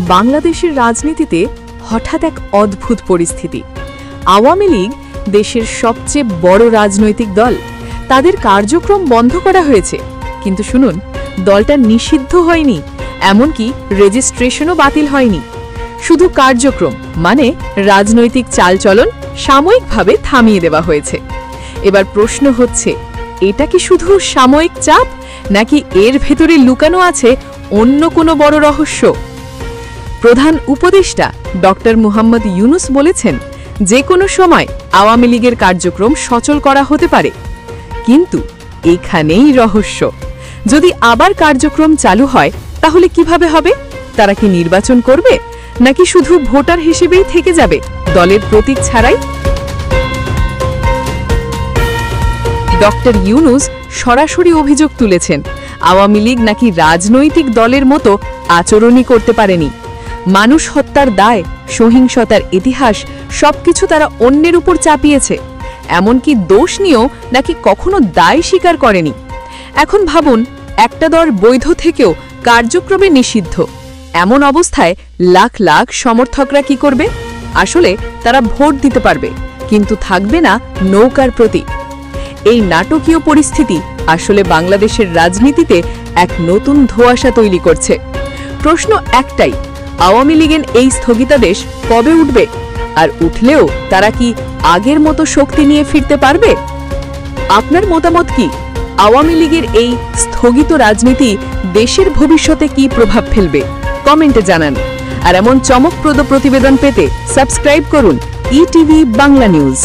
বাংলাদেশের রাজনীতিতে হঠাৎ এক অদ্ভুত পরিস্থিতি। আওয়ামী লীগ দেশের সবচেয়ে বড় রাজনৈতিক দল, তাদের কার্যক্রম বন্ধ করা হয়েছে। কিন্তু শুনুন, দলটা নিষিদ্ধ হয়নি, এমনকি রেজিস্ট্রেশনও বাতিল হয়নি। শুধু কার্যক্রম মানে রাজনৈতিক চালচলন সাময়িকভাবে থামিয়ে দেওয়া হয়েছে। এবার প্রশ্ন হচ্ছে, এটা কি শুধু সাময়িক চাপ, নাকি এর ভেতরে লুকানো আছে অন্য কোনো বড় রহস্য? প্রধান উপদেষ্টা ডক্টর মুহাম্মদ ইউনুস বলেছেন, যে কোনো সময় আওয়ামী লীগের কার্যক্রম সচল করা হতে পারে। কিন্তু এখানেই রহস্য। যদি আবার কার্যক্রম চালু হয়, তাহলে কিভাবে হবে? তারা কি নির্বাচন করবে, নাকি শুধু ভোটার হিসেবেই থেকে যাবে, দলের প্রতীক ছাড়াই? ডক্টর ইউনুস সরাসরি অভিযোগ তুলেছেন, আওয়ামী লীগ নাকি রাজনৈতিক দলের মতো আচরণই করতে পারেনি। মানুষ হত্যার দায়, সহিংসতার ইতিহাস সবকিছু তারা অন্যের উপর চাপিয়েছে। এমনকি দোষ নিয়েও নাকি কখনো দায় স্বীকার করেনি। এখন ভাবুন, একটা দল বৈধ থেকেও কার্যক্রমে নিষিদ্ধ। এমন অবস্থায় লাখ লাখ সমর্থকরা কি করবে? আসলে তারা ভোট দিতে পারবে, কিন্তু থাকবে না নৌকার প্রতীক। এই নাটকীয় পরিস্থিতি আসলে বাংলাদেশের রাজনীতিতে এক নতুন ধোঁয়াশা তৈরি করছে। প্রশ্ন একটাই, আওয়ামী লীগের এই স্থগিতাদেশ কবে উঠবে? আর উঠলেও তারা কি আগের মতো শক্তি নিয়ে ফিরতে পারবে? আপনার মতামত কি? আওয়ামী লীগের এই স্থগিত রাজনীতি দেশের ভবিষ্যতে কি প্রভাব ফেলবে? কমেন্টে জানান। আর এমন চমকপ্রদ প্রতিবেদন পেতে সাবস্ক্রাইব করুন ইটিভি বাংলা নিউজ।